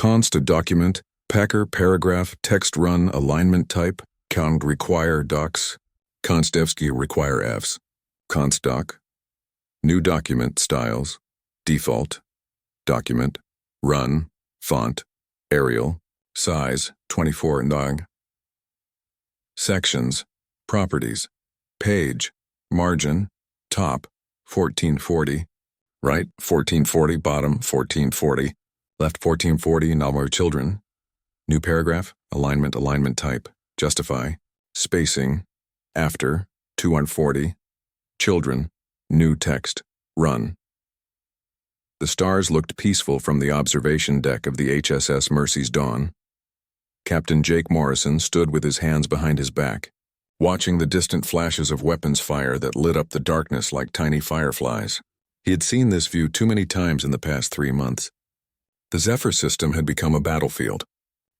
Const a document, packer, paragraph, text run, alignment type, count require docs, constevsky require fs, const doc, new document styles, default, document, run, font, Arial, size, 24 nog. Sections, properties, page, margin, top, 1440, right, 1440, bottom, 1440, left, 1440, number children, new paragraph, alignment type, justify, spacing, after, 2140, children, new text, run. The stars looked peaceful from the observation deck of the HSS Mercy's Dawn. Captain Jake Morrison stood with his hands behind his back, watching the distant flashes of weapons fire that lit up the darkness like tiny fireflies. He had seen this view too many times in the past 3 months. The Zephyr system had become a battlefield,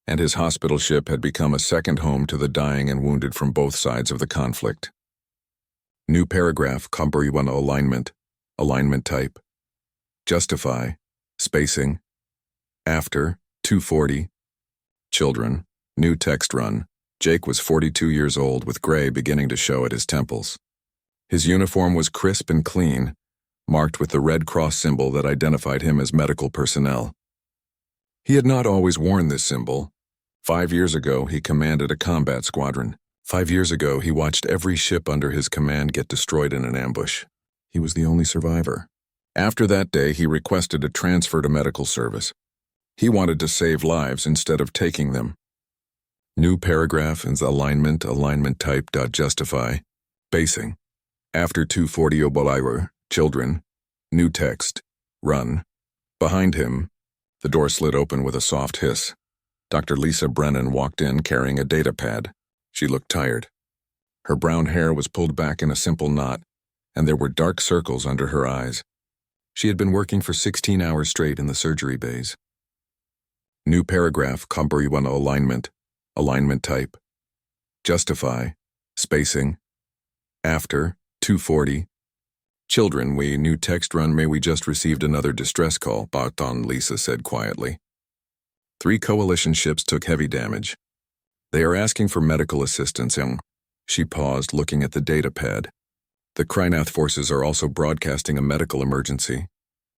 and his hospital ship had become a second home to the dying and wounded from both sides of the conflict. New paragraph, Combriwana alignment type, justify, spacing, after, 240, children, new text run. Jake was 42 years old with gray beginning to show at his temples. His uniform was crisp and clean, marked with the Red Cross symbol that identified him as medical personnel. He had not always worn this symbol. 5 years ago, he commanded a combat squadron. 5 years ago, he watched every ship under his command get destroyed in an ambush. He was the only survivor. After that day, he requested a transfer to medical service. He wanted to save lives instead of taking them. New paragraph in alignment type. Justify, spacing, after 240 obolira, children, new text, run. Behind him, the door slid open with a soft hiss. Dr. Lisa Brennan walked in carrying a data pad. She looked tired. Her brown hair was pulled back in a simple knot, and there were dark circles under her eyes. She had been working for 16 hours straight in the surgery bays. New paragraph, Combriwana alignment type, justify, spacing, after, 240, children, we new text run. May we just received another distress call, Barton, Lisa said quietly. 3 coalition ships took heavy damage. They are asking for medical assistance. She paused, looking at the data pad. The Krynath forces are also broadcasting a medical emergency.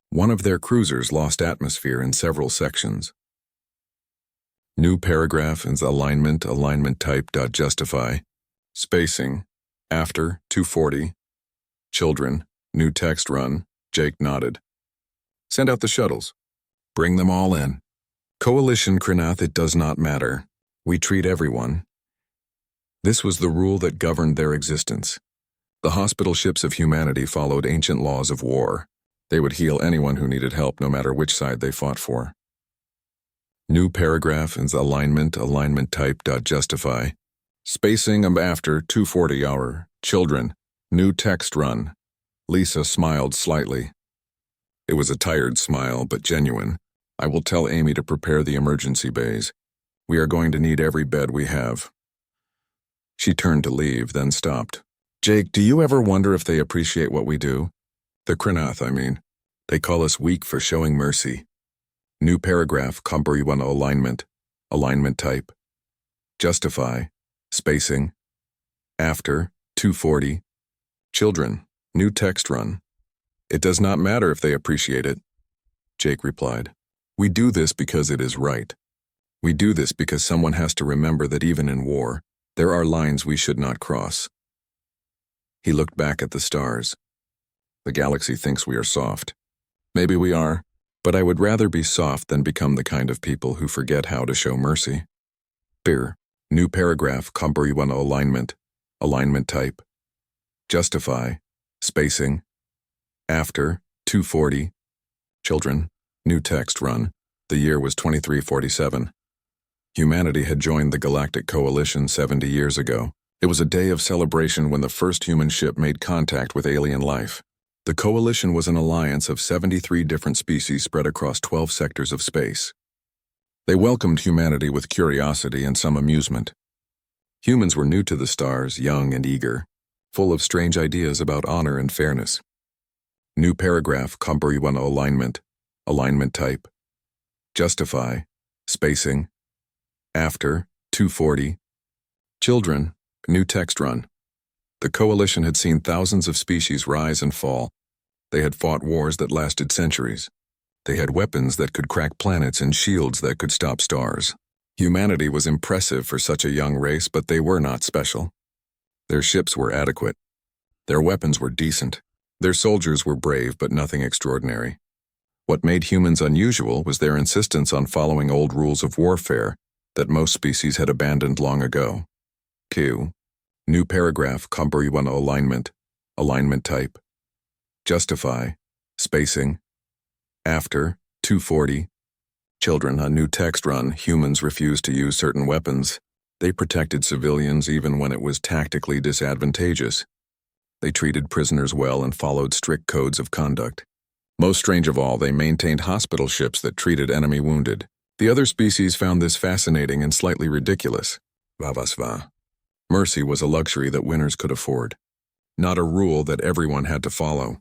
One of their cruisers lost atmosphere in several sections. New paragraph in alignment type. Justify, spacing, after, 240, children, new text run. Jake nodded. Send out the shuttles. Bring them all in. Coalition Krynath, it does not matter. We treat everyone. This was the rule that governed their existence. The hospital ships of humanity followed ancient laws of war. They would heal anyone who needed help, no matter which side they fought for. New paragraph in alignment type. Justify, spacing after 240 hour, children, new text run. Lisa smiled slightly. It was a tired smile, but genuine. I will tell Amy to prepare the emergency bays. We are going to need every bed we have. She turned to leave, then stopped. Jake, do you ever wonder if they appreciate what we do? The Krynath, I mean. They call us weak for showing mercy. New paragraph, Combriwana alignment type. Justify, spacing, after, 240, children, new text run. It does not matter if they appreciate it. Jake replied. We do this because it is right. We do this because someone has to remember that even in war, there are lines we should not cross. He looked back at the stars. The galaxy thinks we are soft. Maybe we are, but I would rather be soft than become the kind of people who forget how to show mercy. Beer, new paragraph, Combriwana alignment type. Justify, spacing, after, 240, children, new text run. The year was 2347. Humanity had joined the Galactic Coalition 70 years ago. It was a day of celebration when the first human ship made contact with alien life. The Coalition was an alliance of 73 different species spread across 12 sectors of space. They welcomed humanity with curiosity and some amusement. Humans were new to the stars, young and eager, full of strange ideas about honor and fairness. New paragraph, Combriwana alignment type. Justify, Spacing. After 240. Children. New text run. The Coalition had seen thousands of species rise and fall. They had fought wars that lasted centuries. They had weapons that could crack planets and shields that could stop stars. Humanity was impressive for such a young race, but they were not special. Their ships were adequate. Their weapons were decent. Their soldiers were brave, but nothing extraordinary. What made humans unusual was their insistence on following old rules of warfare that most species had abandoned long ago. Q. New paragraph, comprehensive alignment, alignment type. Justify, spacing. After 240. Children, a new text run. Humans refused to use certain weapons. They protected civilians even when it was tactically disadvantageous. They treated prisoners well and followed strict codes of conduct. Most strange of all, they maintained hospital ships that treated enemy wounded. The other species found this fascinating and slightly ridiculous. Vavasva. Mercy was a luxury that winners could afford, not a rule that everyone had to follow.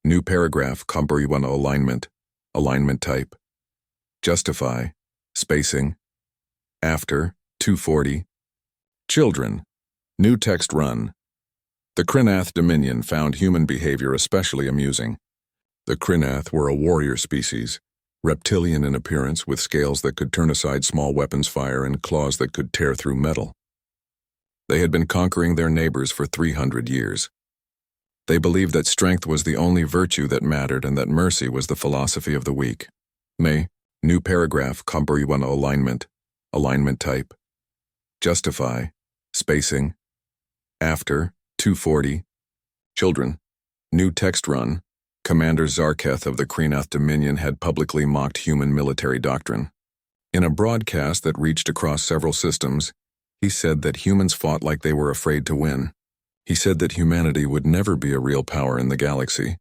New paragraph, comprehensive alignment, alignment type. Justify, spacing. After 240. Children. New text run. The Krinath Dominion found human behavior especially amusing. The Krinath were a warrior species, reptilian in appearance with scales that could turn aside small weapons fire and claws that could tear through metal. They had been conquering their neighbors for 300 years. They believed that strength was the only virtue that mattered and that mercy was the philosophy of the weak. New paragraph, comprehensive alignment, alignment type. Justify, spacing. After 240. Children. New text run. Commander Zarketh of the Krinath Dominion had publicly mocked human military doctrine. In a broadcast that reached across several systems, he said that humans fought like they were afraid to win. He said that humanity would never be a real power in the galaxy,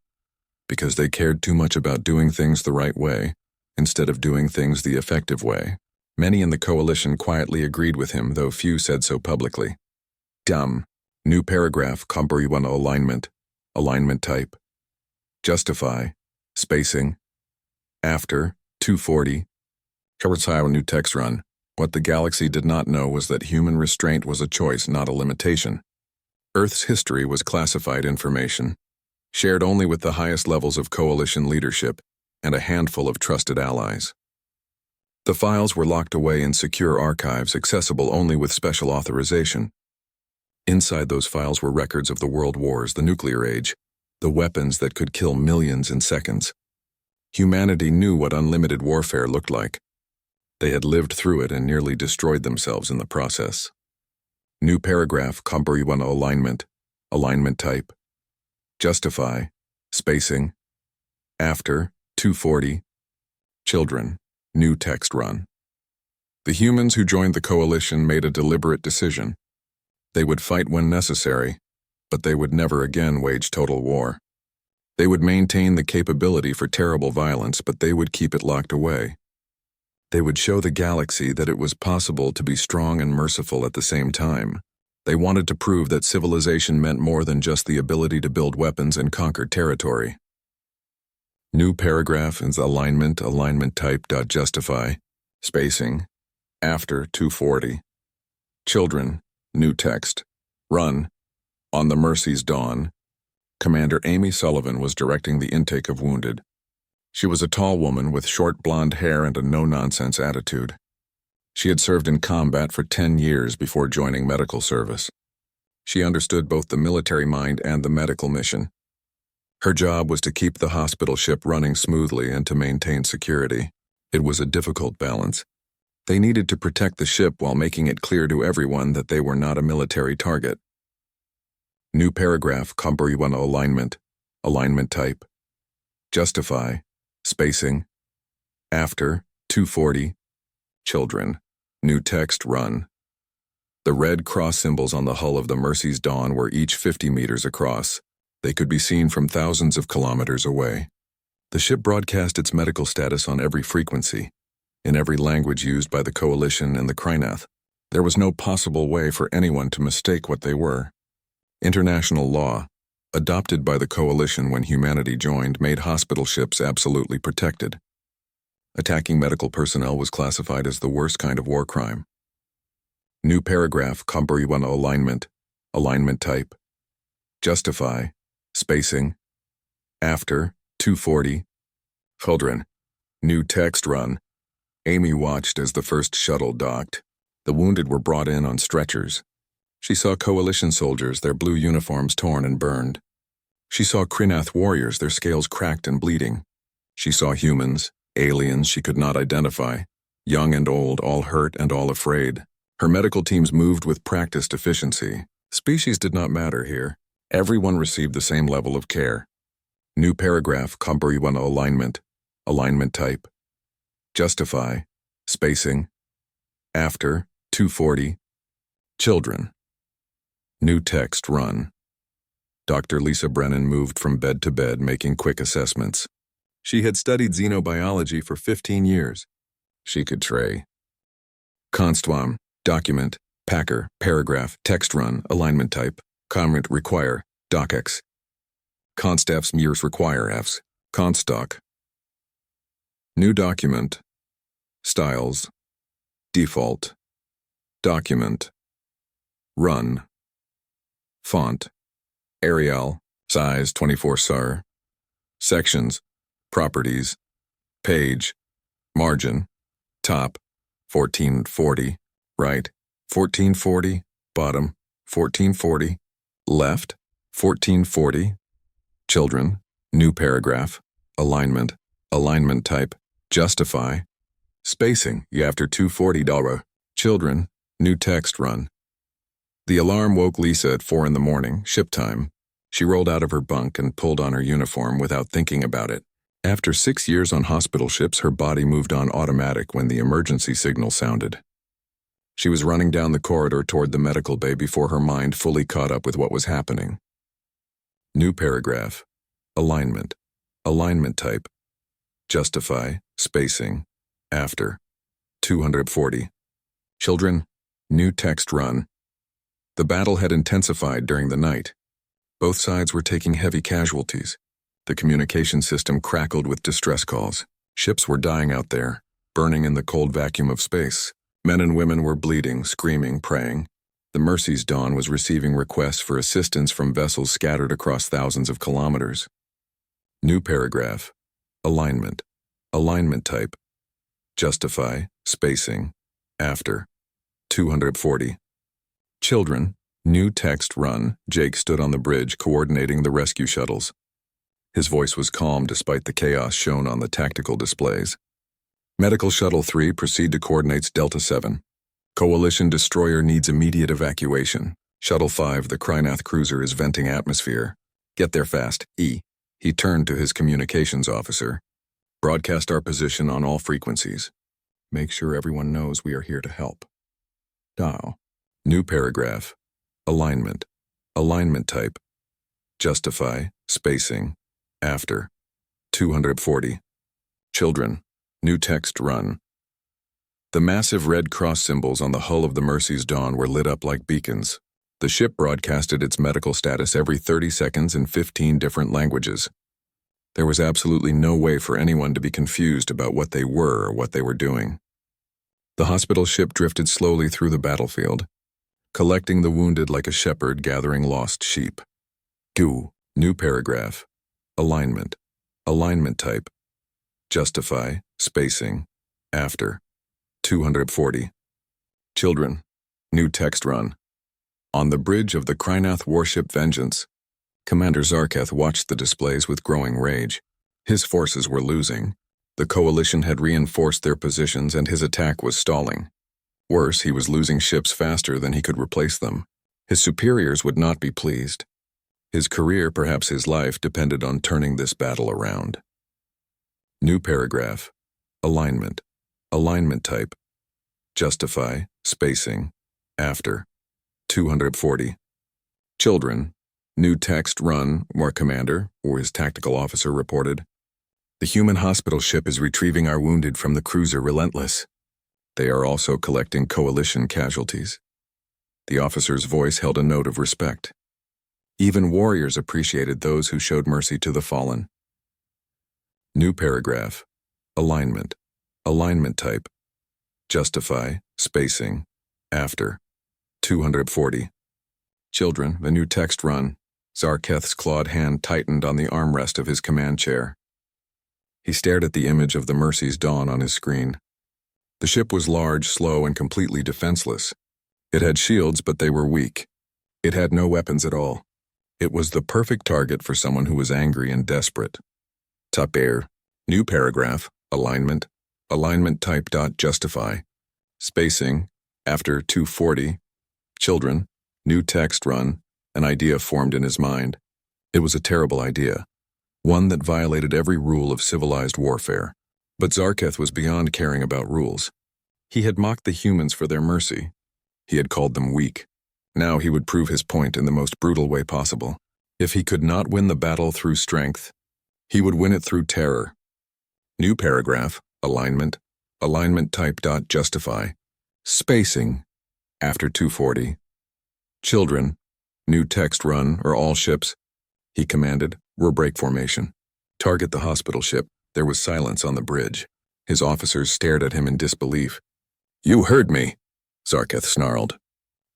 because they cared too much about doing things the right way, instead of doing things the effective way. Many in the Coalition quietly agreed with him, though few said so publicly. Dumb. New paragraph, comprehensive alignment, alignment type. Justify, spacing. After 240. HFY new text run. What the galaxy did not know was that human restraint was a choice, not a limitation. Earth's history was classified information, shared only with the highest levels of Coalition leadership and a handful of trusted allies. The files were locked away in secure archives accessible only with special authorization. Inside those files were records of the world wars, the nuclear age, the weapons that could kill millions in seconds. Humanity knew what unlimited warfare looked like. They had lived through it and nearly destroyed themselves in the process. New paragraph, comprehensive alignment, alignment type. Justify, spacing. After 240. Children. New text run. The humans who joined the Coalition made a deliberate decision. They would fight when necessary, but they would never again wage total war. They would maintain the capability for terrible violence, but they would keep it locked away. They would show the galaxy that it was possible to be strong and merciful at the same time. They wanted to prove that civilization meant more than just the ability to build weapons and conquer territory. New paragraph is alignment, alignment type. Justify, spacing. After 240. Children. New text. Run. On the Mercy's dawn, Commander Amy Sullivan was directing the intake of wounded. She was a tall woman with short blonde hair and a no-nonsense attitude. She had served in combat for 10 years before joining medical service. She understood both the military mind and the medical mission. Her job was to keep the hospital ship running smoothly and to maintain security. It was a difficult balance. They needed to protect the ship while making it clear to everyone that they were not a military target. New paragraph, comprehensive alignment, alignment type. Justify, spacing. After 240. Children. New text run. The red cross symbols on the hull of the Mercy's Dawn were each 50 meters across. They could be seen from thousands of kilometers away. The ship broadcast its medical status on every frequency, in every language used by the Coalition and the Krinath. There was no possible way for anyone to mistake what they were. International law, adopted by the Coalition when humanity joined, made hospital ships absolutely protected. Attacking medical personnel was classified as the worst kind of war crime. New paragraph, comprehensive alignment, alignment type. Justify, spacing. After, 240. Children. New text run. Amy watched as the first shuttle docked. The wounded were brought in on stretchers. She saw coalition soldiers, their blue uniforms torn and burned. She saw Krinath warriors, their scales cracked and bleeding. She saw humans, aliens she could not identify, young and old, all hurt and all afraid. Her medical teams moved with practiced efficiency. Species did not matter here. Everyone received the same level of care. New paragraph, comprehensive alignment, alignment type. Justify, spacing. After, 240. Children. New text run. Dr. Lisa Brennan moved from bed to bed, making quick assessments. She had studied xenobiology for 15 years. She could tray. Constwam, document, packer, paragraph, text run, alignment type, comment require, docx. Constafs years require fs, constock. New document. Styles. Default. Document. Run. Font. Arial, size 24 sar. Sections. Properties. Page. Margin. Top. 1440. Right. 1440. Bottom. 1440. Left. 1440. Children. New paragraph. Alignment. Alignment type. Justify. Spacing. After 240. Children. New text run. The alarm woke Lisa at 4 a.m, ship time. She rolled out of her bunk and pulled on her uniform without thinking about it. After 6 years on hospital ships, her body moved on automatic when the emergency signal sounded. She was running down the corridor toward the medical bay before her mind fully caught up with what was happening. New paragraph. Alignment. Alignment type. Justify. Spacing. After. 240. Children. New text run. The battle had intensified during the night. Both sides were taking heavy casualties. The communication system crackled with distress calls. Ships were dying out there, burning in the cold vacuum of space. Men and women were bleeding, screaming, praying. The Mercy's Dawn was receiving requests for assistance from vessels scattered across thousands of kilometers. New paragraph. Alignment. Alignment type. Justify. Spacing. After. 240. Children. New text run. Jake stood on the bridge coordinating the rescue shuttles. His voice was calm despite the chaos shown on the tactical displays. Medical Shuttle 3, proceed to coordinates Delta 7. Coalition destroyer needs immediate evacuation. Shuttle 5, the Krinath cruiser is venting atmosphere. Get there fast, E. He turned to his communications officer. Broadcast our position on all frequencies. Make sure everyone knows we are here to help. Dial. New paragraph. Alignment. Alignment type. Justify. Spacing. After. 240. Children. New text run. The massive red cross symbols on the hull of the Mercy's Dawn were lit up like beacons. The ship broadcasted its medical status every 30 seconds in 15 different languages. There was absolutely no way for anyone to be confused about what they were or what they were doing. The hospital ship drifted slowly through the battlefield, collecting the wounded like a shepherd gathering lost sheep. Q. New paragraph. Alignment. Alignment type. Justify. Spacing. After. 240. Children. New text run. On the bridge of the Krinath warship Vengeance, Commander Zarketh watched the displays with growing rage. His forces were losing. The coalition had reinforced their positions and his attack was stalling. Worse, he was losing ships faster than he could replace them. His superiors would not be pleased. His career, perhaps his life, depended on turning this battle around. New paragraph. Alignment. Alignment type. Justify. Spacing. After. 240. Children. New text run, War Commander, or his tactical officer reported. The human hospital ship is retrieving our wounded from the cruiser Relentless. They are also collecting coalition casualties. The officer's voice held a note of respect. Even warriors appreciated those who showed mercy to the fallen. New paragraph. Alignment. alignment type, justify, spacing, after, 240. Children, the new text run. Zarketh's clawed hand tightened on the armrest of his command chair. He stared at the image of the Mercy's dawn on his screen. The ship was large, slow, and completely defenseless. It had shields, but they were weak. It had no weapons at all. It was the perfect target for someone who was angry and desperate. Top air. New paragraph. Alignment. Alignment type. Justify. Spacing. After 240. Children. New text run. An idea formed in his mind. It was a terrible idea. One that violated every rule of civilized warfare. But Zarketh was beyond caring about rules. He had mocked the humans for their mercy. He had called them weak. Now he would prove his point in the most brutal way possible. If he could not win the battle through strength, he would win it through terror. New paragraph. Alignment. Alignment type. Justify. Spacing. After 240. Children. New text run, or all ships. He commanded. We're break formation. Target the hospital ship. There was silence on the bridge. His officers stared at him in disbelief. You heard me, Zarketh snarled.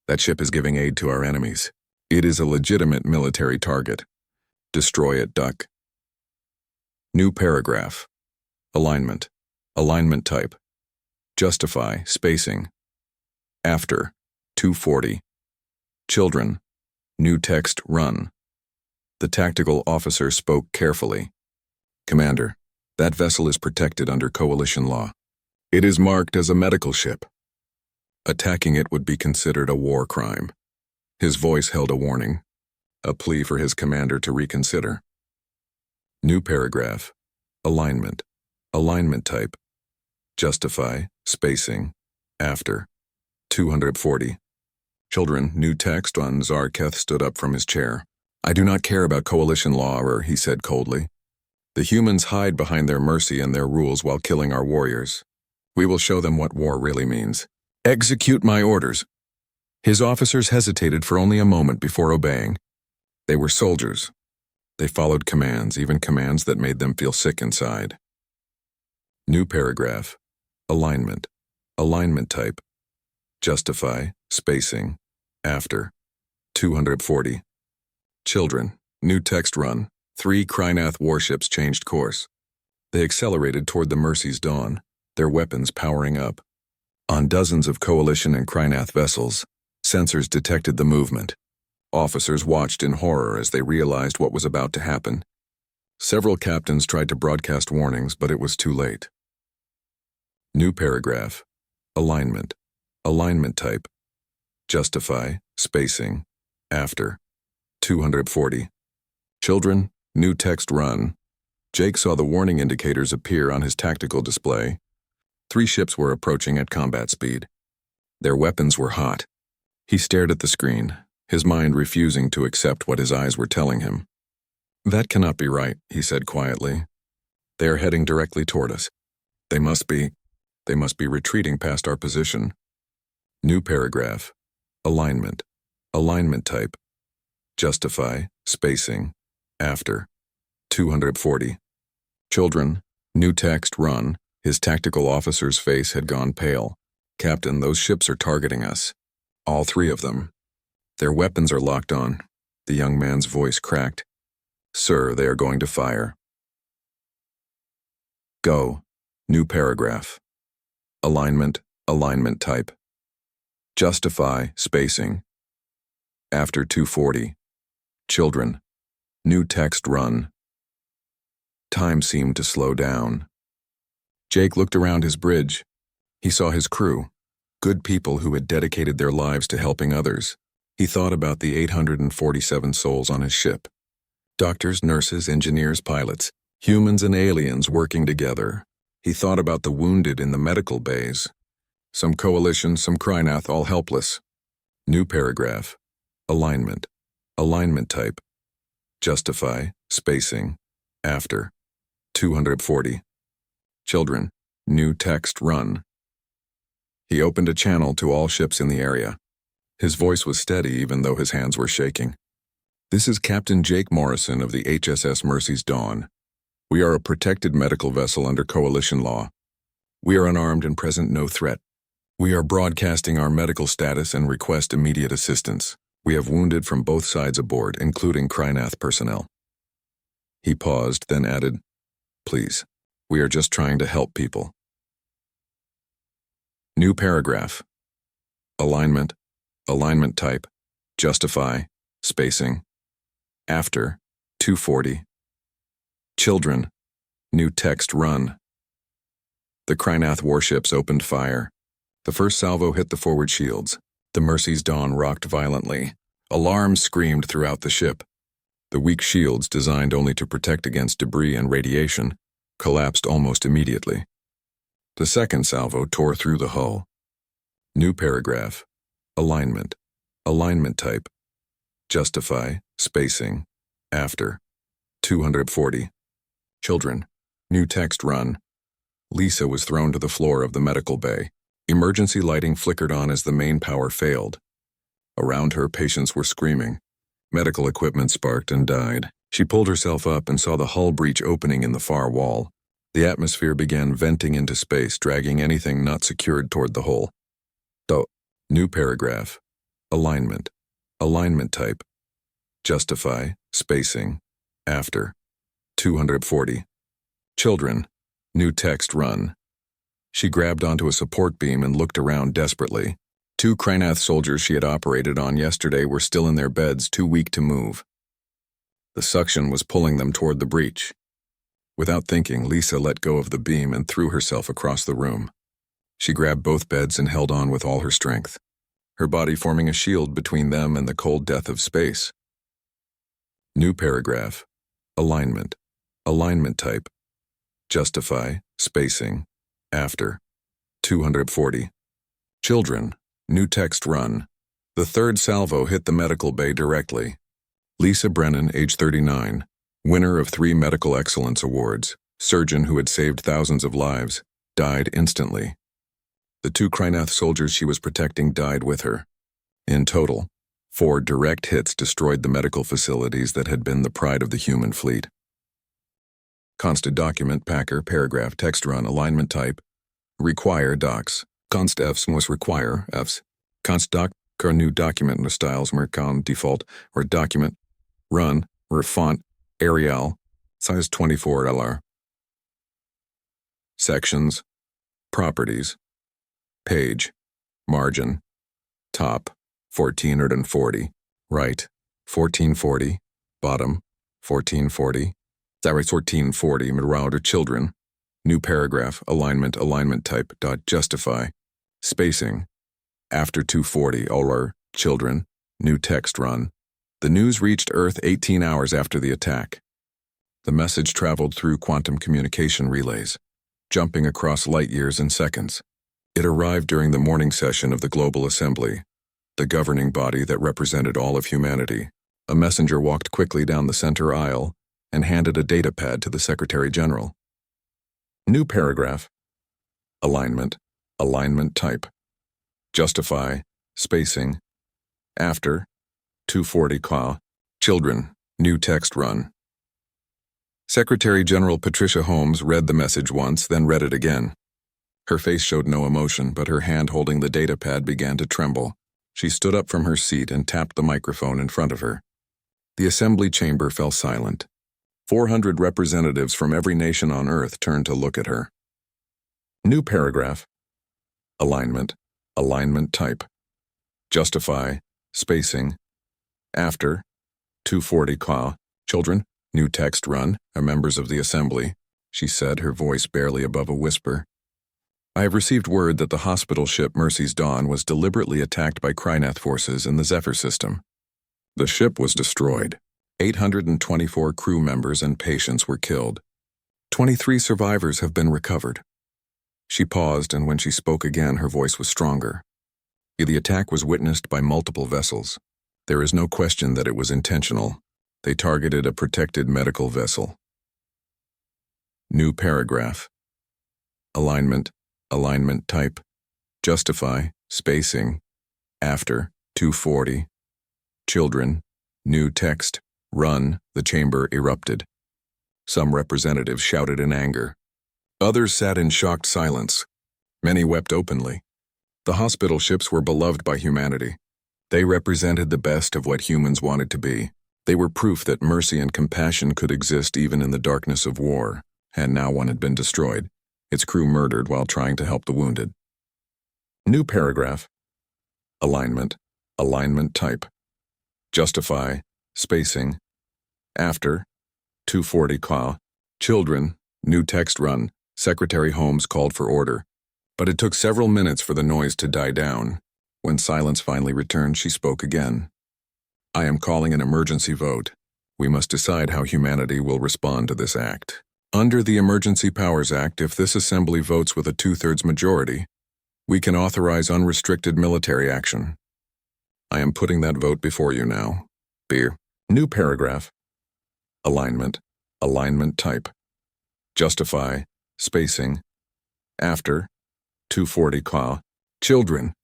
That ship is giving aid to our enemies. It is a legitimate military target. Destroy it, duck. New paragraph. Alignment. Alignment type. Justify, spacing. After, 240. Children. New text run. The tactical officer spoke carefully. Commander, that vessel is protected under coalition law. It is marked as a medical ship. Attacking it would be considered a war crime. His voice held a warning, a plea for his commander to reconsider. New paragraph. Alignment. Alignment type. Justify, spacing. After. 240. Children, new text on. Zarketh stood up from his chair. I do not care about coalition law, he said coldly. The humans hide behind their mercy and their rules while killing our warriors. We will show them what war really means. Execute my orders. His officers hesitated for only a moment before obeying. They were soldiers. They followed commands, even commands that made them feel sick inside. New paragraph. Alignment. Alignment type. Justify, spacing. After. 240. Children. New text run. 3 Krynath warships changed course. They accelerated toward the Mercy's dawn, their weapons powering up. On dozens of Coalition and Krynath vessels, sensors detected the movement. Officers watched in horror as they realized what was about to happen. Several captains tried to broadcast warnings, but it was too late. New paragraph. Alignment. Alignment type. Justify, spacing. After. 240. Children, new text run. Jake saw the warning indicators appear on his tactical display. 3 ships were approaching at combat speed. Their weapons were hot. He stared at the screen, his mind refusing to accept what his eyes were telling him. That cannot be right, he said quietly. They are heading directly toward us. They must be retreating past our position. New paragraph. Alignment. Alignment type. Justify, spacing. After. 240. Children, new text run. His tactical officer's face had gone pale. Captain, those ships are targeting us. All 3 of them. Their weapons are locked on. The young man's voice cracked. Sir, they are going to fire. Go. New paragraph. Alignment. Alignment type. Justify, spacing. After 240. Children. New text run. Time seemed to slow down. Jake looked around his bridge. He saw his crew, good people who had dedicated their lives to helping others. He thought about the 847 souls on his ship. Doctors, nurses, engineers, pilots, humans and aliens working together. He thought about the wounded in the medical bays. Some Coalition, some Krynath, all helpless. New paragraph. Alignment. Alignment type. Justify, spacing. After. 240. Children, new text run. He opened a channel to all ships in the area. His voice was steady even though his hands were shaking. This is Captain Jake Morrison of the HSS Mercy's Dawn. We are a protected medical vessel under Coalition law. We are unarmed and present no threat. We are broadcasting our medical status and request immediate assistance. We have wounded from both sides aboard, including Krynath personnel. He paused, then added, Please, we are just trying to help people. New paragraph. Alignment, alignment type, justify, spacing, after, 240. Children, new text run. The Krynath warships opened fire. The first salvo hit the forward shields. The Mercy's Dawn rocked violently. Alarms screamed throughout the ship. The weak shields, designed only to protect against debris and radiation, collapsed almost immediately. The second salvo tore through the hull. New paragraph. Alignment. Alignment type. Justify. Spacing. After. 240. Children. New text run. Lisa was thrown to the floor of the medical bay. Emergency lighting flickered on as the main power failed. Around her, patients were screaming. Medical equipment sparked and died. She pulled herself up and saw the hull breach opening in the far wall. The atmosphere began venting into space, dragging anything not secured toward the hole. New paragraph. Alignment. Alignment type. Justify. Spacing. After. 240. Children. New text run. She grabbed onto a support beam and looked around desperately. 2 Krynath soldiers she had operated on yesterday were still in their beds, too weak to move. The suction was pulling them toward the breach. Without thinking, Lisa let go of the beam and threw herself across the room. She grabbed both beds and held on with all her strength, her body forming a shield between them and the cold death of space. New paragraph. Alignment. Alignment type. Justify. Spacing. After. 240. Children. New text run. The third salvo hit the medical bay directly. Lisa Brennan, age 39, winner of 3 Medical Excellence Awards, surgeon who had saved thousands of lives, died instantly. The 2 Krynath soldiers she was protecting died with her. In total, 4 direct hits destroyed the medical facilities that had been the pride of the human fleet. Constant document, packer, paragraph, text run, alignment type, require docs. Const Fs must require Fs. Const doc, new document no styles, mercon default, or document, run, or font, Arial, size 24 LR. Sections, properties, page, margin, top, 1440, right, 1440, bottom, 1440, Sci-Fi 1440, mid-round or children, new paragraph, alignment, alignment type, dot, justify, spacing, after 240, or children, new text run. The news reached Earth 18 hours after the attack. The message traveled through quantum communication relays, jumping across light years in seconds. It arrived during the morning session of the Global Assembly, the governing body that represented all of humanity. A messenger walked quickly down the center aisle and handed a data pad to the Secretary General. New paragraph. Alignment. Alignment type. Justify. Spacing. After. 240 Ka. Children. New text run. Secretary General Patricia Holmes read the message once, then read it again. Her face showed no emotion, but her hand holding the data pad began to tremble. She stood up from her seat and tapped the microphone in front of her. The assembly chamber fell silent. 400 representatives from every nation on Earth turned to look at her. New paragraph. Alignment. Alignment type. Justify. Spacing. After. 240 Ka. Children. New text run. Are members of the assembly, she said, her voice barely above a whisper. I have received word that the hospital ship Mercy's Dawn was deliberately attacked by Krynath forces in the Zephyr system. The ship was destroyed. 824 crew members and patients were killed. 23 survivors have been recovered. She paused, and when she spoke again, her voice was stronger. The attack was witnessed by multiple vessels. There is no question that it was intentional. They targeted a protected medical vessel. New paragraph. Alignment. Alignment type. Justify. Spacing. After. 240. Children. New text. Run. The chamber erupted. Some representatives shouted in anger. Others sat in shocked silence. Many wept openly. The hospital ships were beloved by humanity. They represented the best of what humans wanted to be. They were proof that mercy and compassion could exist even in the darkness of war, and now one had been destroyed, its crew murdered while trying to help the wounded. New paragraph. Alignment type. Justify, spacing. After, 240 Ka. Children, new text run. Secretary Holmes called for order. But it took several minutes for the noise to die down. When silence finally returned, she spoke again. I am calling an emergency vote. We must decide how humanity will respond to this act. Under the Emergency Powers Act, if this assembly votes with a 2/3 majority, we can authorize unrestricted military action. I am putting that vote before you now. Beer. New paragraph. Alignment type. Justify, spacing. After, 240 Ka. Children,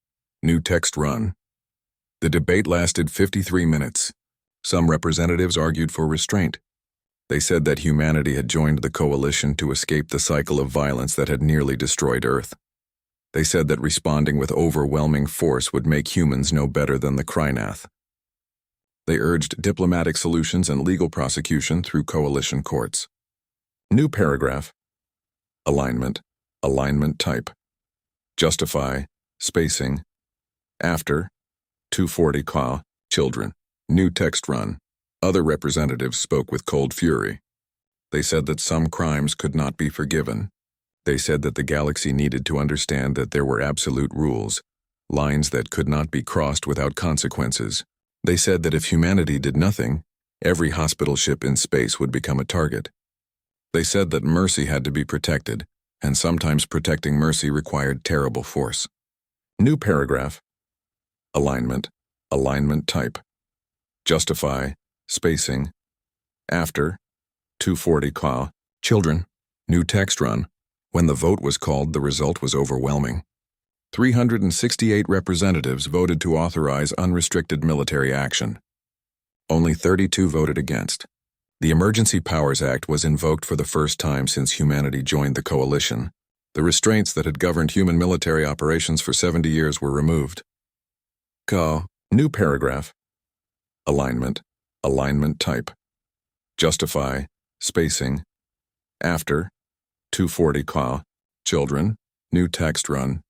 new text run. The debate lasted 53 minutes. Some representatives argued for restraint. They said that humanity had joined the coalition to escape the cycle of violence that had nearly destroyed Earth. They said that responding with overwhelming force would make humans no better than the Krynath. They urged diplomatic solutions and legal prosecution through coalition courts. New paragraph. Alignment type. Justify, spacing. After, 240 Ka. Children, new text run. Other representatives spoke with cold fury. They said that some crimes could not be forgiven. They said that the galaxy needed to understand that there were absolute rules, lines that could not be crossed without consequences. They said that if humanity did nothing, every hospital ship in space would become a target. They said that mercy had to be protected, and sometimes protecting mercy required terrible force. New paragraph. Alignment type. Justify, spacing. After, 240 Ka. Children, new text run. When the vote was called, the result was overwhelming. 368 representatives voted to authorize unrestricted military action. Only 32 voted against. The Emergency Powers Act was invoked for the first time since humanity joined the coalition. The restraints that had governed human military operations for 70 years were removed. Ka. New paragraph. Alignment type. Justify, spacing. After, 240 Ka. Children, new text run.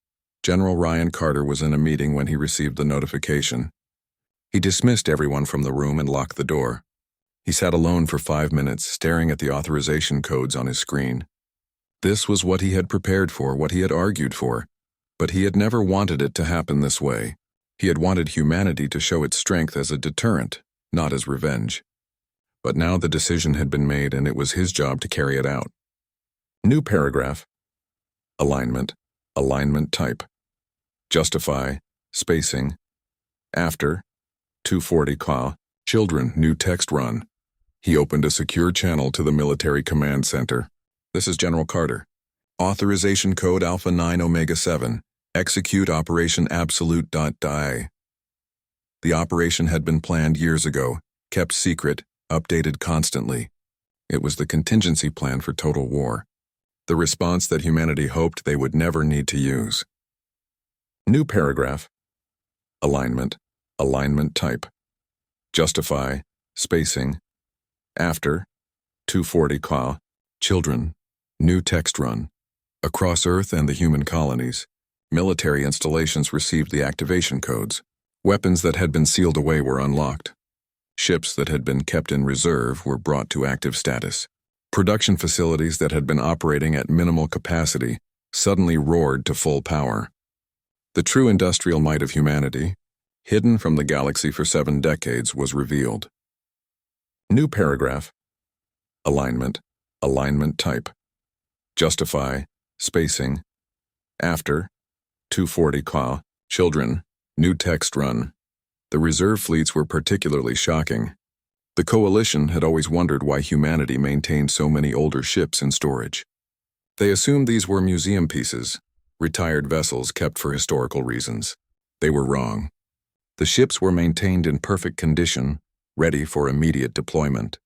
General Ryan Carter was in a meeting when he received the notification. He dismissed everyone from the room and locked the door. He sat alone for 5 minutes, staring at the authorization codes on his screen. This was what he had prepared for, what he had argued for, but he had never wanted it to happen this way. He had wanted humanity to show its strength as a deterrent, not as revenge. But now the decision had been made, and it was his job to carry it out. New paragraph. Alignment type. Justify, spacing. After, 240 Ka. Children, new text run. He opened a secure channel to the military command center. This is General Carter. Authorization code Alpha 9 Omega 7. Execute Operation Absolute.die. The operation had been planned years ago, kept secret, updated constantly. It was the contingency plan for total war. The response that humanity hoped they would never need to use. New paragraph. Alignment type. Justify, spacing. After, 240 Ka. Children, new text run. Across Earth and the human colonies, military installations received the activation codes. Weapons that had been sealed away were unlocked. Ships that had been kept in reserve were brought to active status. Production facilities that had been operating at minimal capacity suddenly roared to full power. The true industrial might of humanity, hidden from the galaxy for 7 decades, was revealed. New paragraph. Alignment type. Justify, spacing. After, 240 Ka. Children, new text run. The reserve fleets were particularly shocking. The coalition had always wondered why humanity maintained so many older ships in storage. They assumed these were museum pieces, retired vessels kept for historical reasons. They were wrong. The ships were maintained in perfect condition, ready for immediate deployment.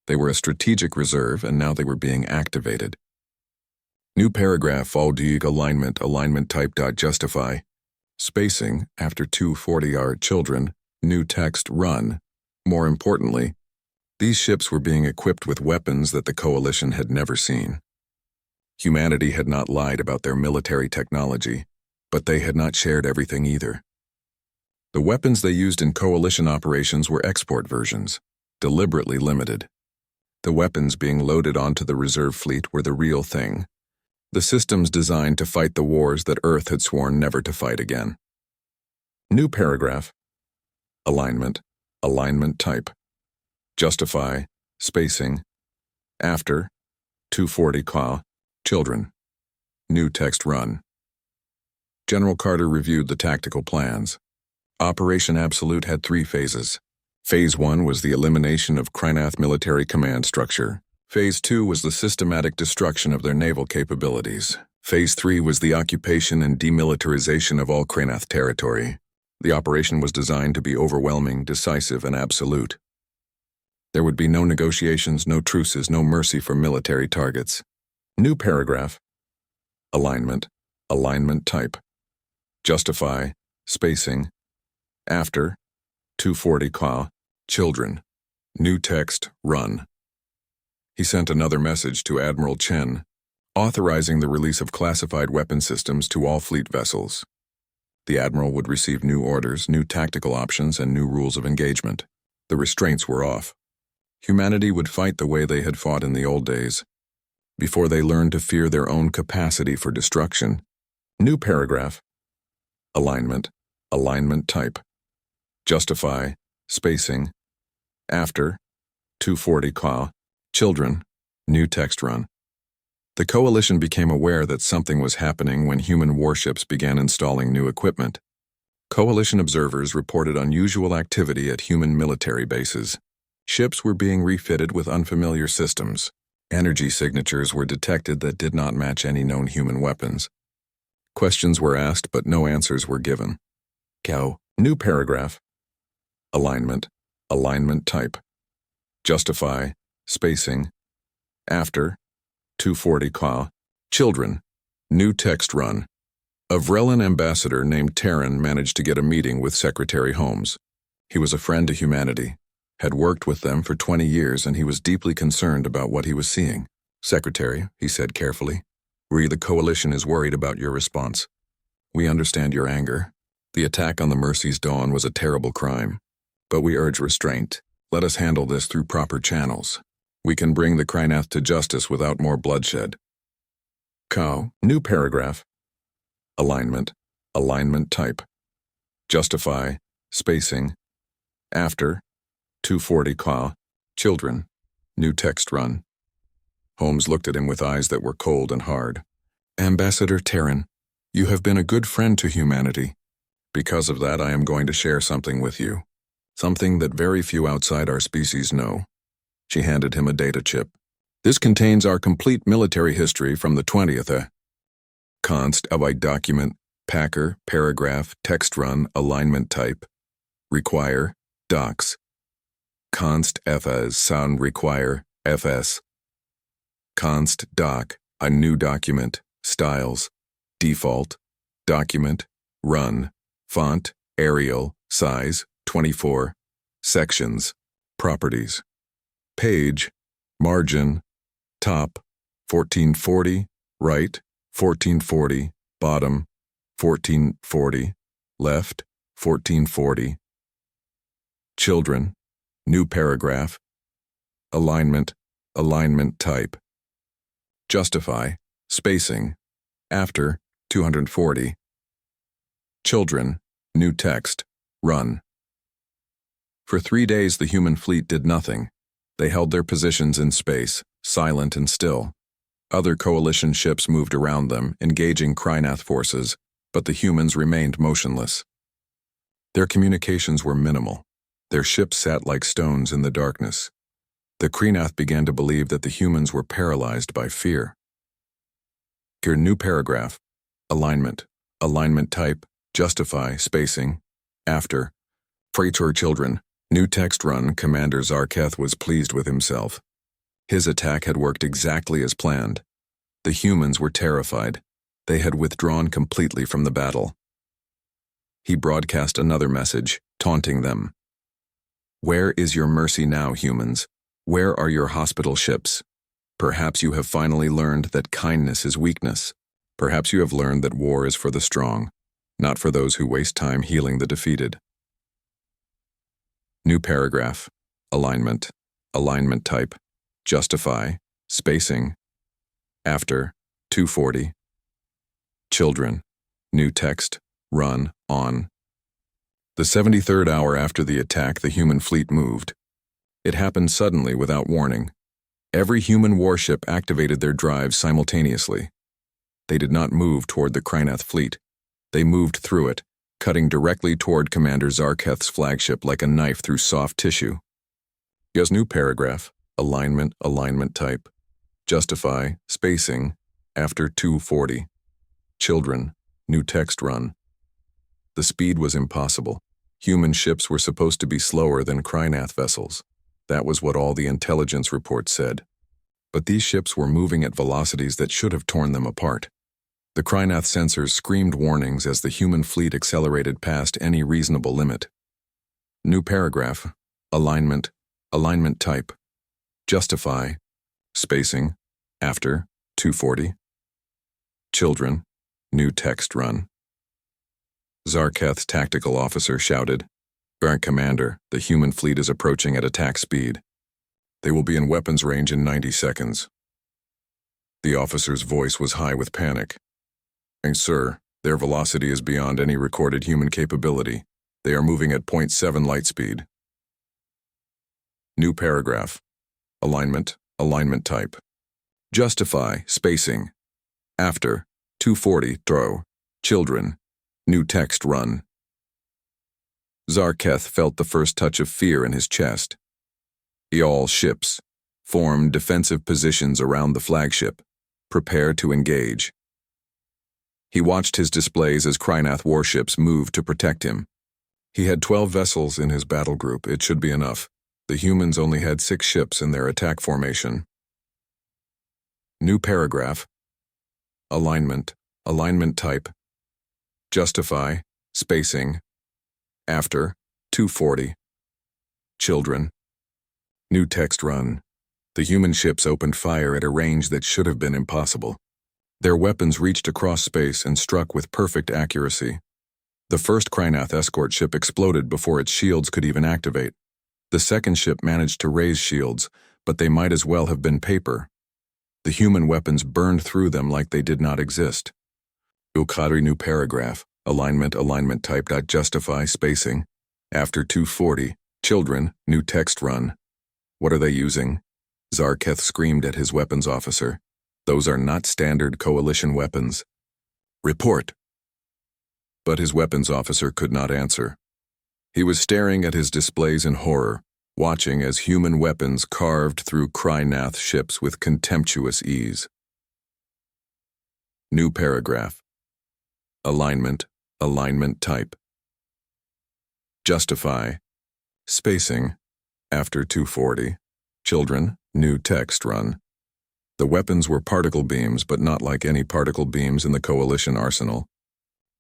They were a strategic reserve, and now they were being activated. New paragraph all dig alignment type dot justify. Spacing after 240 are children, new text run. More importantly, these ships were being equipped with weapons that the Coalition had never seen. Humanity had not lied about their military technology, but they had not shared everything either. The weapons they used in Coalition operations were export versions, deliberately limited. The weapons being loaded onto the reserve fleet were the real thing. The systems designed to fight the wars that Earth had sworn never to fight again. New paragraph. Alignment type. Justify, spacing. After, 240 qua, children. New text run. General Carter reviewed the tactical plans. Operation Absolute had 3 phases. Phase 1 was the elimination of Krynath military command structure. Phase 2 was the systematic destruction of their naval capabilities. Phase 3 was the occupation and demilitarization of all Krynath territory. The operation was designed to be overwhelming, decisive, and absolute. There would be no negotiations, no truces, no mercy for military targets. New paragraph. Alignment type. Justify, spacing. After, 240 qua, children. New text, run. He sent another message to Admiral Chen, authorizing the release of classified weapon systems to all fleet vessels. The Admiral would receive new orders, new tactical options, and new rules of engagement. The restraints were off. Humanity would fight the way they had fought in the old days, before they learned to fear their own capacity for destruction. New paragraph. Alignment type. Justify, spacing. After, 240 qua, children, new text run. The Coalition became aware that something was happening when human warships began installing new equipment. Coalition observers reported unusual activity at human military bases. Ships were being refitted with unfamiliar systems. Energy signatures were detected that did not match any known human weapons. Questions were asked, but no answers were given. New paragraph. Alignment type. Justify, spacing. After, 240 qua, children, new text run. A Vrellan ambassador named Terran managed to get a meeting with Secretary Holmes. He was a friend to humanity, had worked with them for 20 years, and he was deeply concerned about what he was seeing. Secretary, he said carefully, the Coalition is worried about your response. We understand your anger. The attack on the Mercy's Dawn was a terrible crime, but we urge restraint. Let us handle this through proper channels. We can bring the Krynath to justice without more bloodshed. New paragraph. Alignment type. Justify, spacing. After, 240 qua, children, new text run. Holmes looked at him with eyes that were cold and hard. Ambassador Terran, you have been a good friend to humanity. Because of that, I am going to share something with you. Something that very few outside our species know. She handed him a data chip. This contains our complete military history from the 20th. Const HFY document, packer, paragraph, text run, alignment type. Require, docs. Const FS sound require, FS. Const doc, a new document, styles. Default, document, run, font, Arial, size, 24, sections, properties. Page, margin, top, 1440, right, 1440, bottom, 1440, left, 1440. Children, new paragraph. Alignment type. Justify, spacing. After, 240. Children, new text, run. For 3 days the human fleet did nothing. They held their positions in space, silent and still. Other Coalition ships moved around them, engaging Krynath forces, but the humans remained motionless. Their communications were minimal. Their ships sat like stones in the darkness. The Krynath began to believe that the humans were paralyzed by fear. New paragraph. Alignment type. Justify, spacing. After. Praetor children. New text run. Commander Zarketh was pleased with himself. His attack had worked exactly as planned. The humans were terrified. They had withdrawn completely from the battle. He broadcast another message, taunting them. "Where is your mercy now, humans? Where are your hospital ships? Perhaps you have finally learned that kindness is weakness. Perhaps you have learned that war is for the strong, not for those who waste time healing the defeated." New paragraph. Alignment. Alignment type. Justify. Spacing. After. 240. Children. New text. Run. On. The 73rd hour after the attack, the human fleet moved. It happened suddenly without warning. Every human warship activated their drives simultaneously. They did not move toward the Krynath fleet. They moved through it, cutting directly toward Commander Zarketh's flagship like a knife through soft tissue. Yes, new paragraph. Alignment. Alignment type. Justify. Spacing. After 240. Children. New text run. The speed was impossible. Human ships were supposed to be slower than Krynath vessels. That was what all the intelligence reports said. But these ships were moving at velocities that should have torn them apart. The Krynath sensors screamed warnings as the human fleet accelerated past any reasonable limit. New paragraph. Alignment. Alignment type. Justify. Spacing. After. 240. Children. New text run. Zarketh's tactical officer shouted, "Commander, the human fleet is approaching at attack speed. They will be in weapons range in 90 seconds. The officer's voice was high with panic. "Sir, their velocity is beyond any recorded human capability. They are moving at 0.7 light speed." New paragraph. Alignment. Alignment type. Justify. Spacing. After. 240. Throw. Children. New text run. Zarketh felt the first touch of fear in his chest. All ships. Form defensive positions around the flagship. Prepare to engage. He watched his displays as Krynath warships moved to protect him. He had 12 vessels in his battle group. It should be enough. The humans only had 6 ships in their attack formation. New paragraph. Alignment. Alignment type. Justify. Spacing. After. 240. Children. New text run. The human ships opened fire at a range that should have been impossible. Their weapons reached across space and struck with perfect accuracy. The first Krynath escort ship exploded before its shields could even activate. The second ship managed to raise shields, but they might as well have been paper. The human weapons burned through them like they did not exist. Ukadri new paragraph. Alignment. Alignment type. Justify. Spacing. After 240. Children. New text run. What are they using? Zarketh screamed at his weapons officer. Those are not standard coalition weapons. Report. But his weapons officer could not answer. He was staring at his displays in horror, watching as human weapons carved through Krynath ships with contemptuous ease. New paragraph. Alignment. Alignment type. Justify. Spacing. After 240. Children. New text run. The weapons were particle beams, but not like any particle beams in the Coalition arsenal.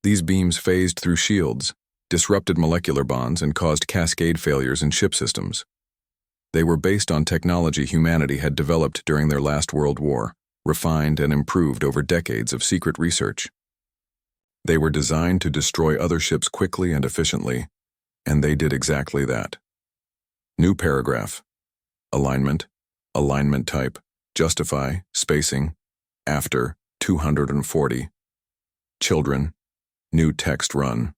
These beams phased through shields, disrupted molecular bonds, and caused cascade failures in ship systems. They were based on technology humanity had developed during their last World War, refined and improved over decades of secret research. They were designed to destroy other ships quickly and efficiently, and they did exactly that. New paragraph. Alignment. Alignment type. Justify. Spacing. After. 240. Children. New text run.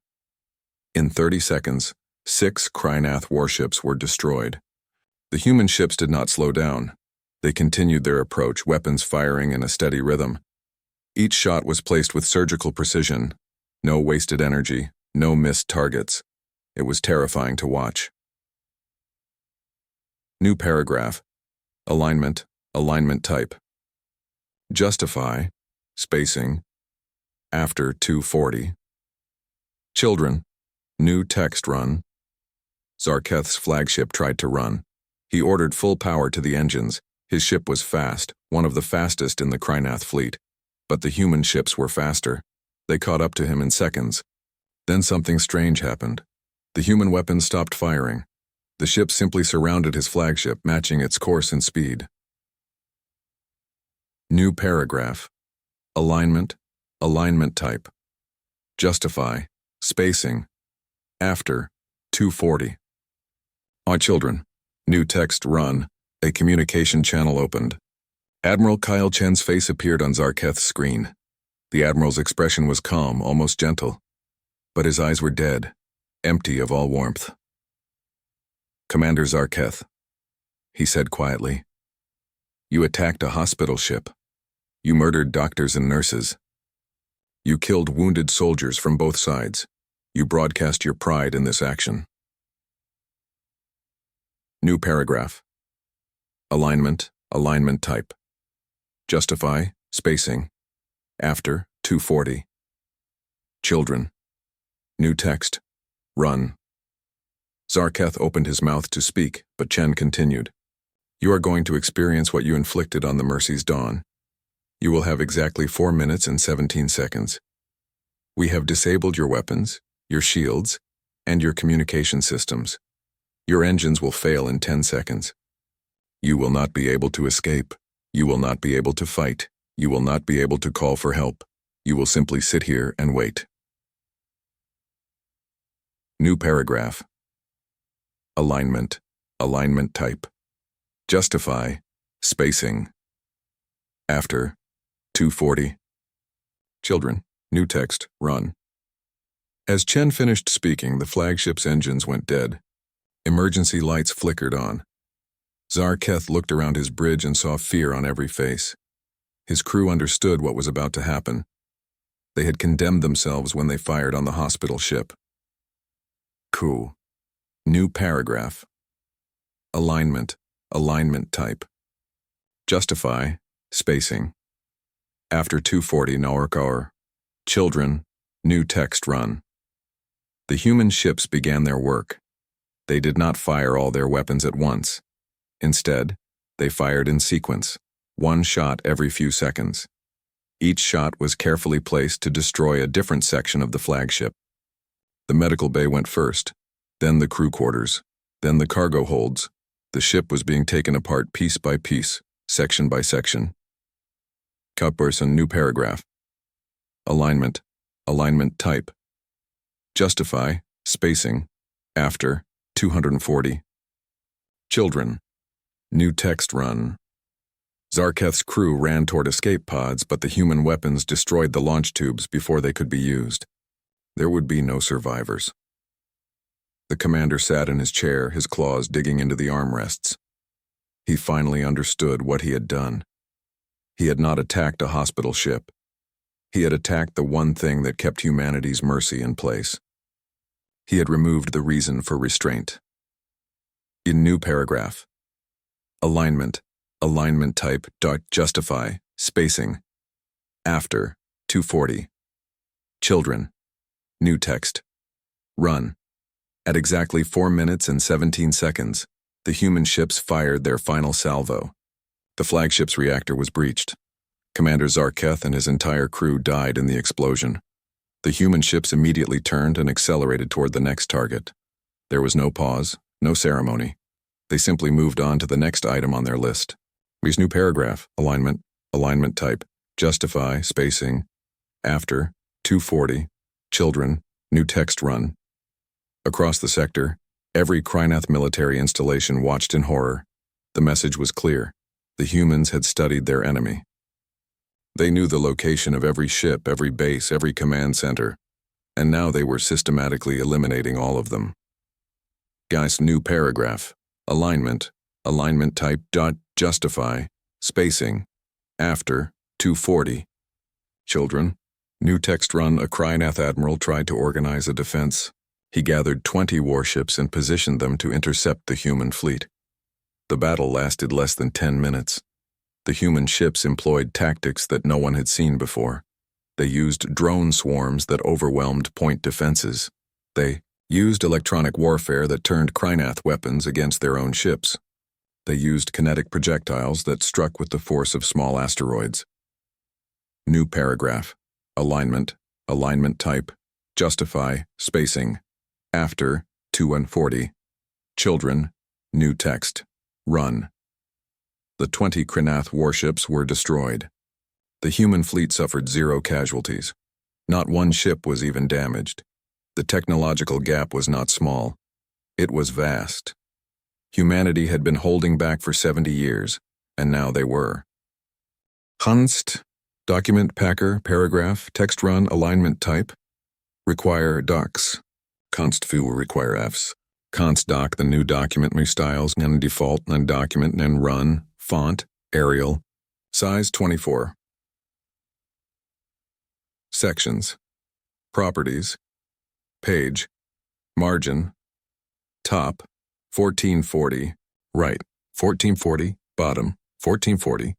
In 30 seconds, 6 Krynath warships were destroyed. The human ships did not slow down. They continued their approach, weapons firing in a steady rhythm. Each shot was placed with surgical precision. No wasted energy, no missed targets. It was terrifying to watch. New paragraph. Alignment. Alignment type. Justify. Spacing. After 240. Children. New text run. Zarketh's flagship tried to run. He ordered full power to the engines. His ship was fast, one of the fastest in the Krynath fleet. But the human ships were faster. They caught up to him in seconds. Then something strange happened. The human weapons stopped firing. The ship simply surrounded his flagship, matching its course and speed. New paragraph. Alignment, alignment type. Justify, spacing. After, 240. Our children. New text run. A communication channel opened. Admiral Kyle Chen's face appeared on Zarketh's screen. The Admiral's expression was calm, almost gentle. But his eyes were dead, empty of all warmth. Commander Zarketh, he said quietly. You attacked a hospital ship. You murdered doctors and nurses. You killed wounded soldiers from both sides. You broadcast your pride in this action. New paragraph. Alignment, alignment type. Justify, spacing. After, 240. Children. New text. Run. Zarketh opened his mouth to speak, but Chen continued. You are going to experience what you inflicted on the Mercy's dawn. You will have exactly 4 minutes and 17 seconds. We have disabled your weapons, your shields, and your communication systems. Your engines will fail in 10 seconds. You will not be able to escape. You will not be able to fight. You will not be able to call for help. You will simply sit here and wait. New paragraph. Alignment, alignment type. Justify, spacing. After, 240. Children, new text, run. As Chen finished speaking, the flagship's engines went dead. Emergency lights flickered on. Zarketh looked around his bridge and saw fear on every face. His crew understood what was about to happen. They had condemned themselves when they fired on the hospital ship. Cool. New paragraph. Alignment, alignment type. Justify, spacing. After 240 Naurkar. Children, new text run. The human ships began their work. They did not fire all their weapons at once. Instead, they fired in sequence, one shot every few seconds. Each shot was carefully placed to destroy a different section of the flagship. The medical bay went first, then the crew quarters, then the cargo holds. The ship was being taken apart piece by piece, section by section. Cutperson, new paragraph. Alignment, alignment type. Justify, spacing. After, 240. Children. New text run. Zarketh's crew ran toward escape pods, but the human weapons destroyed the launch tubes before they could be used. There would be no survivors. The commander sat in his chair, his claws digging into the armrests. He finally understood what he had done. He had not attacked a hospital ship. He had attacked the one thing that kept humanity's mercy in place. He had removed the reason for restraint. In new paragraph. Alignment, alignment type, justify, spacing. After, 240. Children. New text. Run. At exactly 4 minutes and 17 seconds, the human ships fired their final salvo. The flagship's reactor was breached. Commander Zarketh and his entire crew died in the explosion. The human ships immediately turned and accelerated toward the next target. There was no pause, no ceremony. They simply moved on to the next item on their list. His new paragraph, alignment, alignment type, justify, spacing. After, 240. Children, new text run. Across the sector, every Krynath military installation watched in horror. The message was clear. The humans had studied their enemy. They knew the location of every ship, every base, every command center, and now they were systematically eliminating all of them. Geist, new paragraph. Alignment, alignment type, justify, spacing. After, 240. Children, new text run. A Krynath admiral tried to organize a defense. He gathered 20 warships and positioned them to intercept the human fleet. The battle lasted less than 10 minutes. The human ships employed tactics that no one had seen before. They used drone swarms that overwhelmed point defenses. They used electronic warfare that turned Krynath weapons against their own ships. They used kinetic projectiles that struck with the force of small asteroids. New paragraph. Alignment, alignment type, justify, spacing, after, 2:40. Children, new text, run. The 20 Kranath warships were destroyed. The human fleet suffered 0 casualties. Not one ship was even damaged. The technological gap was not small. It was vast. Humanity had been holding back for 70 years, and now they were. Const, document packer, paragraph, text run, alignment type, require docs. Const foo will require Fs. Const doc, the new document styles, and default, and document, and run, font, Arial, size 24. Sections. Properties. Page. Margin. Top, 1440. Right, 1440. Bottom, 1440.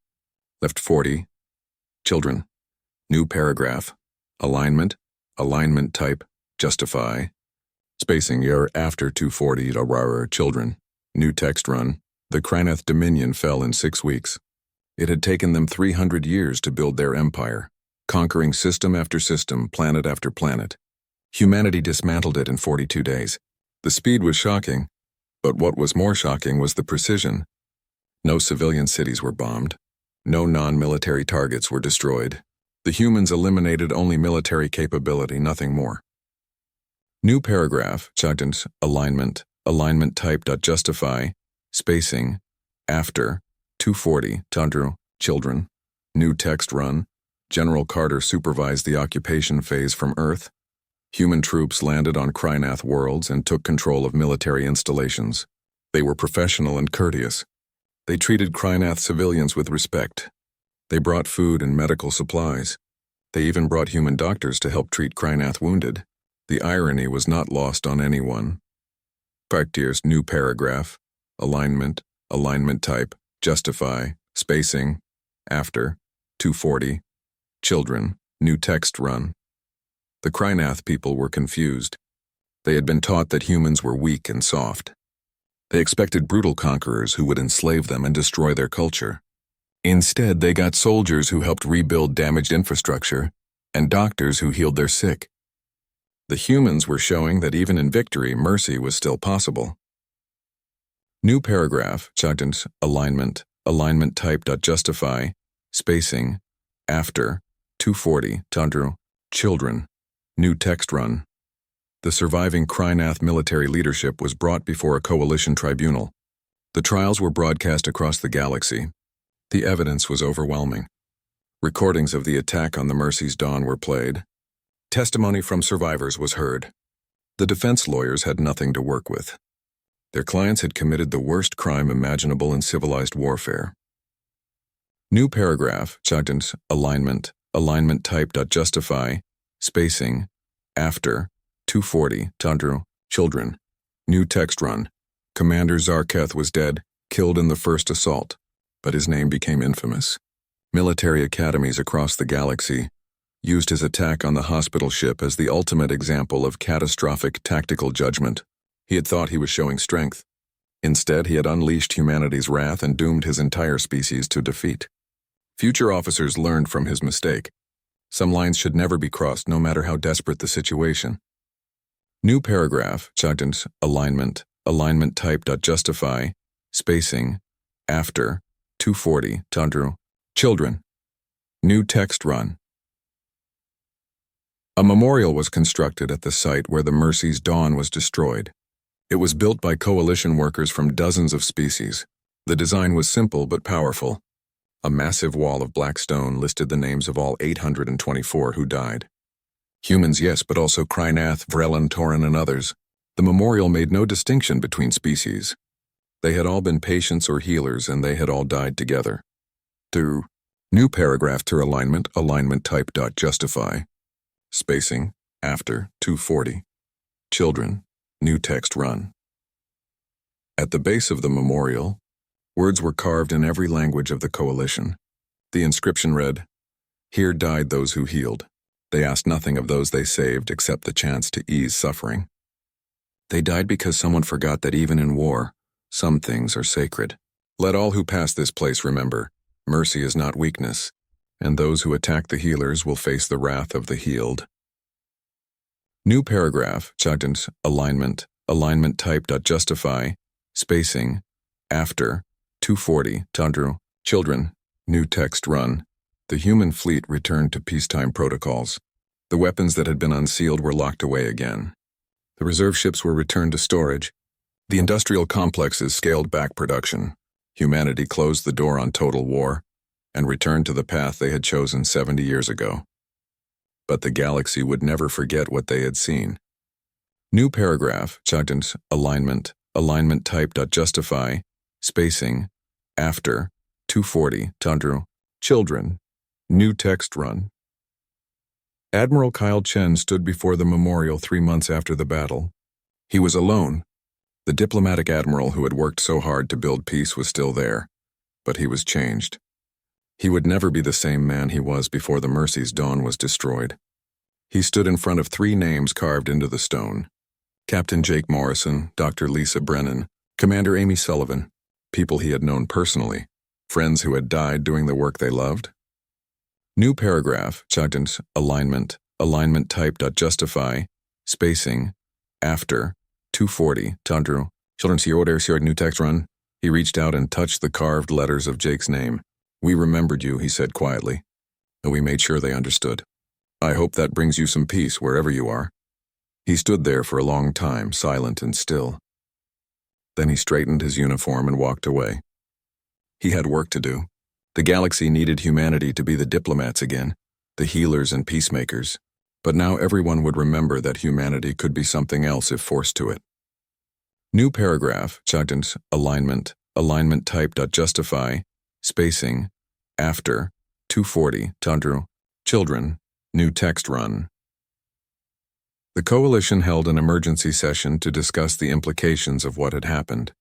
Left 40. Children. New paragraph. Alignment. Alignment type. Justify. Spacing year after 240 to RAR children. New text run. The Kranath Dominion fell in 6 weeks. It had taken them 300 years to build their empire, conquering system after system, planet after planet. Humanity dismantled it in 42 days. The speed was shocking, but what was more shocking was the precision. No civilian cities were bombed. No non-military targets were destroyed. The humans eliminated only military capability, nothing more. New paragraph, Chagdans, alignment, alignment type. Justify, spacing, after, 240, Tandru, children, new text run. General Carter supervised the occupation phase from Earth. Human troops landed on Kranath worlds and took control of military installations. They were professional and courteous. They treated Kranath civilians with respect. They brought food and medical supplies. They even brought human doctors to help treat Kranath wounded. The irony was not lost on anyone. Parktier's new paragraph, alignment, alignment type, justify, spacing, after, 240, children, new text run. The Kranath people were confused. They had been taught that humans were weak and soft. They expected brutal conquerors who would enslave them and destroy their culture. Instead, they got soldiers who helped rebuild damaged infrastructure and doctors who healed their sick. The humans were showing that even in victory, mercy was still possible. New paragraph, Chagdans, alignment, alignment type. Justify, spacing, after, 240, Tandru, children, new text run. The surviving Kranath military leadership was brought before a coalition tribunal. The trials were broadcast across the galaxy. The evidence was overwhelming. Recordings of the attack on the Mercy's Dawn were played. Testimony from survivors was heard. The defense lawyers had nothing to work with. Their clients had committed the worst crime imaginable in civilized warfare. New paragraph, Chagdans, alignment, alignment type. Justify, spacing, after, 240, Tandru, children, new text run. Commander Zarketh was dead, killed in the first assault, but his name became infamous. Military academies across the galaxy used his attack on the hospital ship as the ultimate example of catastrophic tactical judgment. He had thought he was showing strength. Instead, he had unleashed humanity's wrath and doomed his entire species to defeat. Future officers learned from his mistake. Some lines should never be crossed, no matter how desperate the situation. New paragraph, Chagdans, alignment, alignment type. Justify, spacing, after, 240, Tandru, children, new text run. A memorial was constructed at the site where the Mercy's Dawn was destroyed. It was built by coalition workers from dozens of species. The design was simple but powerful. A massive wall of black stone listed the names of all 824 who died. Humans, yes, but also Kranath, Vrelin, Torin, and others. The memorial made no distinction between species. They had all been patients or healers, and they had all died together. New paragraph to alignment, alignment type. Justify, spacing, after, 240, children, new text run. At the base of the memorial, words were carved in every language of the coalition. The inscription read, "Here died those who healed. They asked nothing of those they saved except the chance to ease suffering. They died because someone forgot that even in war, some things are sacred." Let all who pass this place remember, mercy is not weakness, and those who attack the healers will face the wrath of the healed. New paragraph, Chagdens, alignment type. Justify, spacing, after, 240, Tandru, children, new text run. The human fleet returned to peacetime protocols. The weapons that had been unsealed were locked away again. The reserve ships were returned to storage. The industrial complexes scaled back production. Humanity closed the door on total war and returned to the path they had chosen 70 years ago. But the galaxy would never forget what they had seen. New paragraph, Chagdens, alignment type. Justify, spacing, after, 240, Tandru, children, new text run. Admiral Kyle Chen stood before the memorial 3 months after the battle. He was alone. The diplomatic admiral who had worked so hard to build peace was still there, but he was changed. He would never be the same man he was before the Mercy's dawn was destroyed. He stood in front of 3 names carved into the stone: Captain Jake Morrison, Dr. Lisa Brennan, Commander Amy Sullivan, people he had known personally, friends who had died doing the work they loved. New paragraph, Chagdens, alignment type. Justify, spacing, after, 240, Tandru, children's here, new text run. He reached out and touched the carved letters of Jake's name. We remembered you, he said quietly, and we made sure they understood. I hope that brings you some peace wherever you are. He stood there for a long time, silent and still. Then he straightened his uniform and walked away. He had work to do. The galaxy needed humanity to be the diplomats again, the healers and peacemakers, but now everyone would remember that humanity could be something else if forced to it. New paragraph, Chagdens, alignment type. Justify, spacing, after, 240, Tandru, children, new text run. The coalition held an emergency session to discuss the implications of what had happened.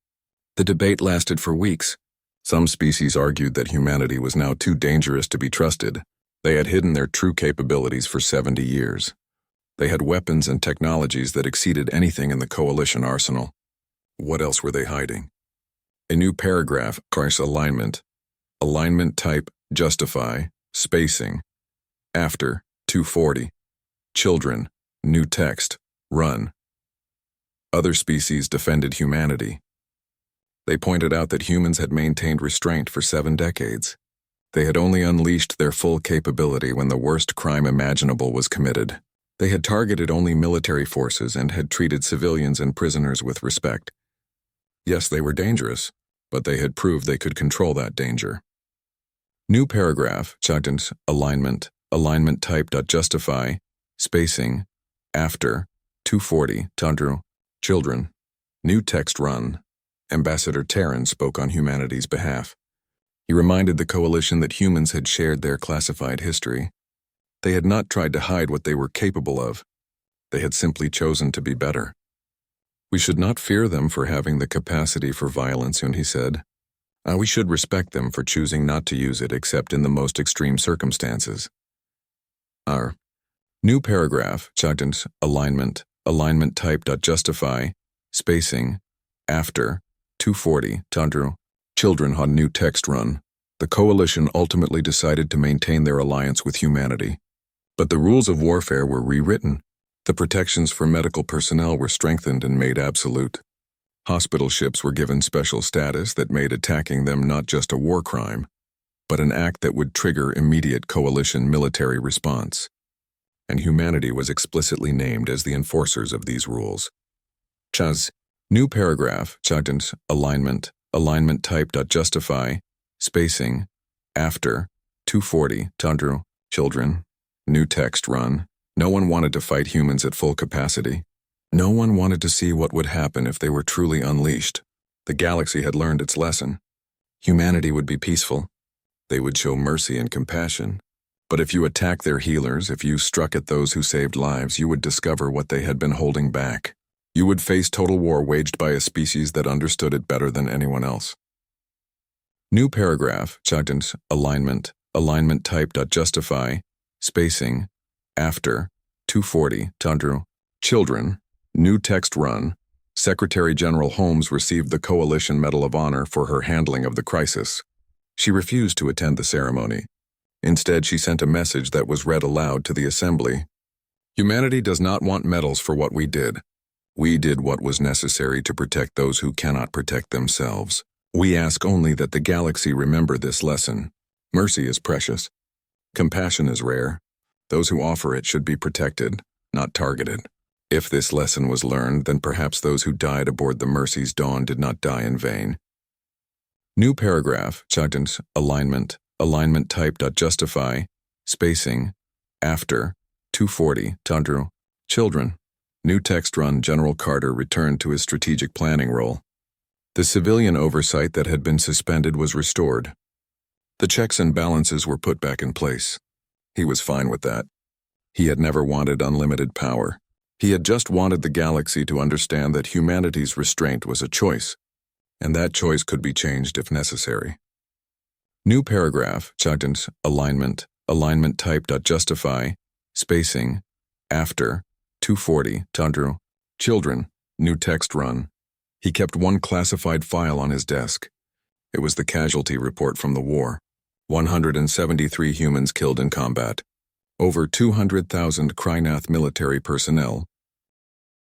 The debate lasted for weeks. Some species argued that humanity was now too dangerous to be trusted. They had hidden their true capabilities for 70 years. They had weapons and technologies that exceeded anything in the coalition arsenal. What else were they hiding? A new paragraph, course alignment type. Justify, spacing, after, 240, children, new text, run. Other species defended humanity. They pointed out that humans had maintained restraint for 7 decades. They had only unleashed their full capability when the worst crime imaginable was committed. They had targeted only military forces and had treated civilians and prisoners with respect. Yes, they were dangerous, but they had proved they could control that danger. New paragraph, Chagdens, alignment type. Justify, spacing, after, 240, Tandru, children, new text run. Ambassador Terran spoke on humanity's behalf. He reminded the coalition that humans had shared their classified history. They had not tried to hide what they were capable of. They had simply chosen to be better. We should not fear them for having the capacity for violence, he said. We should respect them for choosing not to use it except in the most extreme circumstances. Our new paragraph, Chagdens, alignment type. Justify, spacing, after, 240, Tandru, children on new text run. The coalition ultimately decided to maintain their alliance with humanity. But the rules of warfare were rewritten. The protections for medical personnel were strengthened and made absolute. Hospital ships were given special status that made attacking them not just a war crime, but an act that would trigger immediate coalition military response. And humanity was explicitly named as the enforcers of these rules. New paragraph, Chagdens, alignment type. Justify, spacing, after, 240, Tandru, children, new text run. No one wanted to fight humans at full capacity. No one wanted to see what would happen if they were truly unleashed. The galaxy had learned its lesson. Humanity would be peaceful. They would show mercy and compassion. But if you attacked their healers, if you struck at those who saved lives, you would discover what they had been holding back. You would face total war waged by a species that understood it better than anyone else. New paragraph, Chagdens, alignment type. Justify, spacing, after, 240, Tandru, children, new text run. Secretary General Holmes received the Coalition Medal of Honor for her handling of the crisis. She refused to attend the ceremony. Instead, she sent a message that was read aloud to the assembly. Humanity does not want medals for what we did. We did what was necessary to protect those who cannot protect themselves. We ask only that the galaxy remember this lesson. Mercy is precious. Compassion is rare. Those who offer it should be protected, not targeted. If this lesson was learned, then perhaps those who died aboard the Mercy's Dawn did not die in vain. New paragraph, Chagdens, alignment type. Justify, spacing, after, 240, Tandru, children. New text run. General Carter returned to his strategic planning role. The civilian oversight that had been suspended was restored. The checks and balances were put back in place. He was fine with that. He had never wanted unlimited power. He had just wanted the galaxy to understand that humanity's restraint was a choice, and that choice could be changed if necessary. New paragraph, Chagdens, alignment type. Justify, spacing, after, 240, Tandru, children, new text run. He kept one classified file on his desk. It was the casualty report from the war. 173 humans killed in combat. Over 200,000 Krynath military personnel,